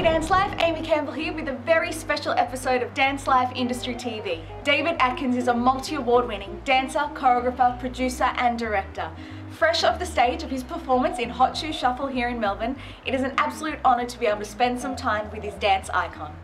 Hey DanceLife, Amy Campbell here with a very special episode of DanceLife Industry TV. David Atkins is a multi-award winning dancer, choreographer, producer and director. Fresh off the stage of his performance in Hot Shoe Shuffle here in Melbourne, it is an absolute honour to be able to spend some time with his dance icon.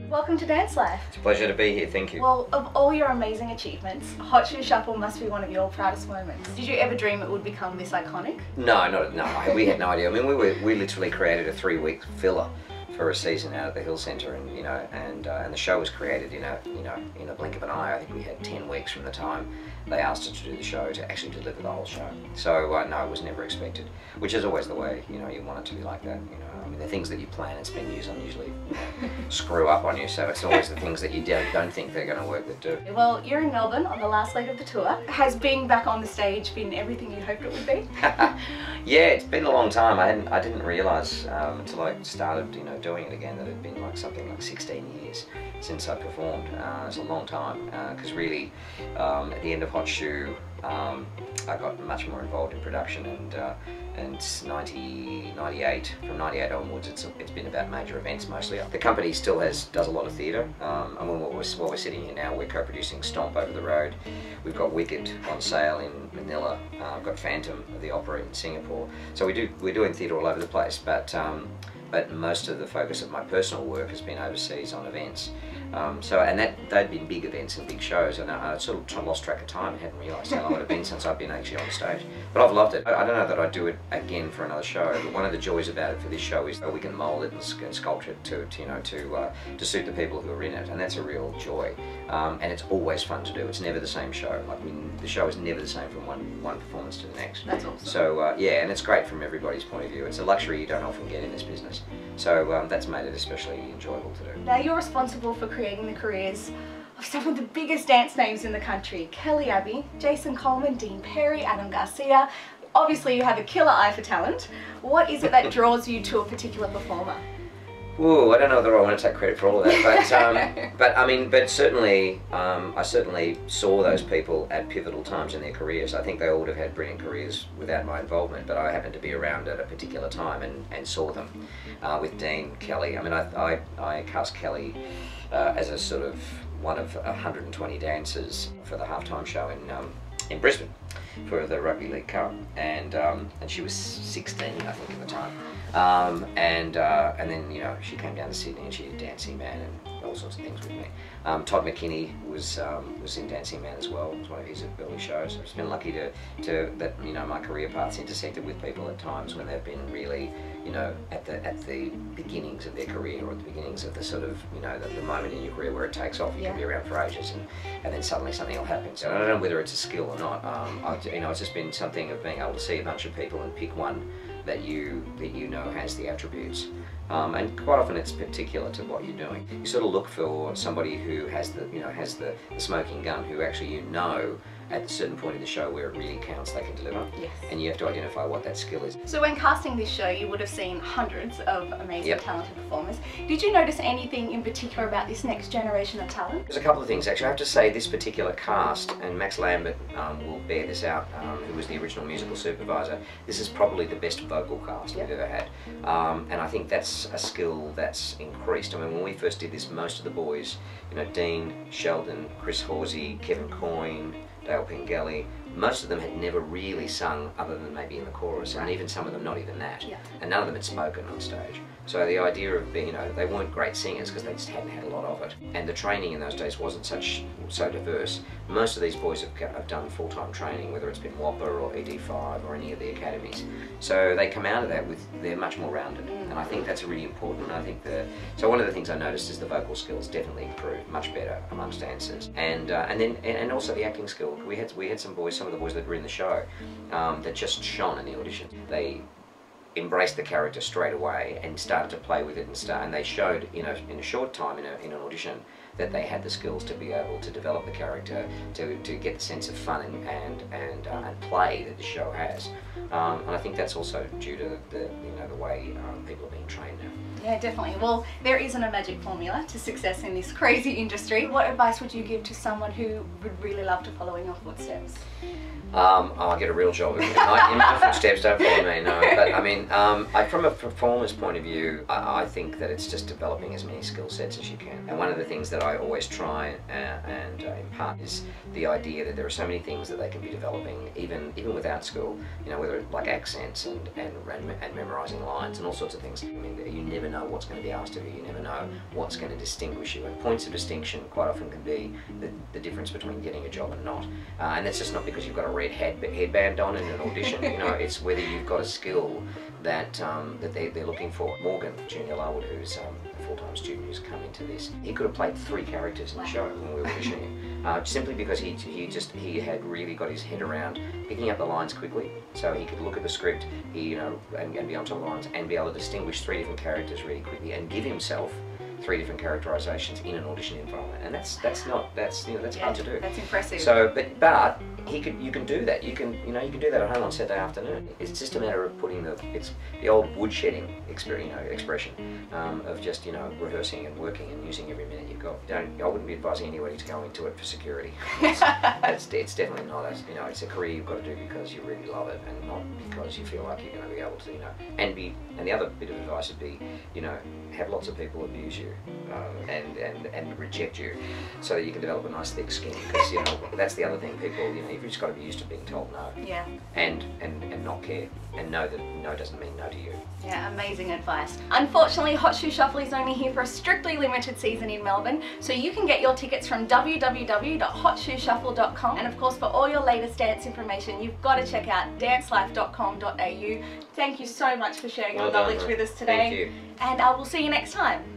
Welcome to DanceLife. It's a pleasure to be here, thank you. Well, of all your amazing achievements, Hot Shoe Shuffle must be one of your proudest moments. Did you ever dream it would become this iconic? No, we had no idea. I mean, we literally created a 3-week filler for a season out at the Hill Centre, and the show was created in a blink of an eye. I think we had 10 weeks from the time they asked us to do the show to actually deliver the whole show. So no, it was never expected, which is always the way. You want it to be like that. I mean, the things that you plan and spend years on usually screw up on you. So it's always the things that you don't think they're going to work that do. Well, you're in Melbourne on the last leg of the tour. Has being back on the stage been everything you hoped it would be? Yeah, it's been a long time. I didn't realise until I started doing it again that it had been something like 16 years since I performed. It's a long time because really at the end of Hot Shoe I got much more involved in production, and 98, from 98 onwards it's been about major events mostly. The company still does a lot of theatre. I mean, while we're sitting here now, we're co-producing Stomp over the road. We've got Wicked on sale in Manila. I've got Phantom of the Opera in Singapore. So we're doing theatre all over the place, but most of the focus of my personal work has been overseas on events. They'd been big events and big shows, and I sort of lost track of time and hadn't realised how long it had been since I've been actually on stage. But I've loved it. I don't know that I'd do it again for another show, but one of the joys about it for this show is that we can mould it and sculpt it to suit the people who are in it, and that's a real joy. And it's always fun to do. It's never the same show. The show is never the same from one performance to the next. That's awesome. So yeah, and it's great from everybody's point of view. It's a luxury you don't often get in this business. So that's made it especially enjoyable to do. Now you're responsible for creating the careers of some of the biggest dance names in the country. Kelly Abbey, Jason Coleman, Dean Perry, Adam Garcia. Obviously you have a killer eye for talent. What is it that draws you to a particular performer? Ooh, I don't know whether I want to take credit for all of that, but certainly, I certainly saw those people at pivotal times in their careers. I think they all would have had brilliant careers without my involvement, but I happened to be around at a particular time and saw them. With Dean, Kelly, I mean, I cast Kelly as a sort of one of 120 dancers for the halftime show in Brisbane for the Rugby League Cup, and she was 16, I think, at the time. And then she came down to Sydney and she did Dancing Man and all sorts of things with me. Todd McKinney was in Dancing Man as well. It was one of his early shows. I've just been lucky that my career paths intersected with people at times when they've been really at the beginnings of their career, or at the beginnings of the sort of the moment in your career where it takes off. You can be around for ages and then suddenly something will happen. So I don't know whether it's a skill or not. It's just been something of being able to see a bunch of people and pick one that you know has the attributes, and quite often it's particular to what you're doing. You sort of look for somebody who has the smoking gun, who actually at a certain point in the show where it really counts they can deliver. Yes. And you have to identify what that skill is. So when casting this show, you would have seen hundreds of amazing talented performers. Did you notice anything in particular about this next generation of talent? There's a couple of things actually. I have to say this particular cast, and Max Lambert will bear this out, who was the original musical supervisor, this is probably the best vocal cast we've ever had. And I think that's a skill that's increased. I mean, when we first did this, most of the boys, Dean, Sheldon, Chris Horsey, Kevin Coyne, Dale Pengelly, most of them had never really sung other than maybe in the chorus, and even some of them not even that. Yeah. And none of them had spoken on stage. So the idea of being, they weren't great singers because they just hadn't had a lot of it. And the training in those days wasn't so diverse. Most of these boys have done full-time training, whether it's been WAPA or ED5 or any of the academies. So they come out of that they're much more rounded. And I think that's really important. I think so one of the things I noticed is the vocal skills definitely improved, much better amongst dancers. And also the acting skill. We had some of the boys that were in the show that just shone in the audition. They embraced the character straight away and started to play with it and they showed in a short time in an audition that they had the skills to be able to develop the character, to get the sense of fun and play that the show has. And I think that's also due to the way people are being trained now. Yeah, definitely. Well, there isn't a magic formula to success in this crazy industry. What advice would you give to someone who would really love to follow in your footsteps? I'll get a real job in my footsteps, don't follow me, no. But I mean, from a performer's point of view, I think that it's just developing as many skill sets as you can. And one of the things that I always try and impart is the idea that there are so many things that they can be developing even without school, whether it's like accents and memorising lines and all sorts of things. I mean, you never know what's going to be asked of you, you never know what's going to distinguish you. And points of distinction quite often can be the difference between getting a job and not. And that's just not because you've got a red headband on in an audition. It's whether you've got a skill that they're looking for. Morgan Junior Larwood, who's a full-time student who's come into this, he could have played 3 characters in the show when we were auditioning, simply because he had really got his head around picking up the lines quickly, so he could look at the script, and be on top of the lines and be able to distinguish 3 different characters really quickly and give himself 3 different characterizations in an audition environment, and that's hard to do. That's impressive. So, but you can do that. You can do that at home on Saturday afternoon. It's just a matter of putting it's the old woodshedding expression of just rehearsing and working and using every minute you've got. I wouldn't be advising anybody to go into it for security. It's definitely not. It's a career you've got to do because you really love it and not because you feel like you're going to be able to and the other bit of advice would be have lots of people abuse you and reject you so that you can develop a nice thick skin, because that's the other thing. People you've just got to be used to being told no. Yeah. And not care and know that no doesn't mean no to you. Yeah, amazing advice. Unfortunately, Hot Shoe Shuffle is only here for a strictly limited season in Melbourne, so you can get your tickets from www.hotshoeshuffle.com, and of course for all your latest dance information you've got to check out dancelife.com.au. Thank you so much for sharing your knowledge with us today. Thank you. And I will see you next time.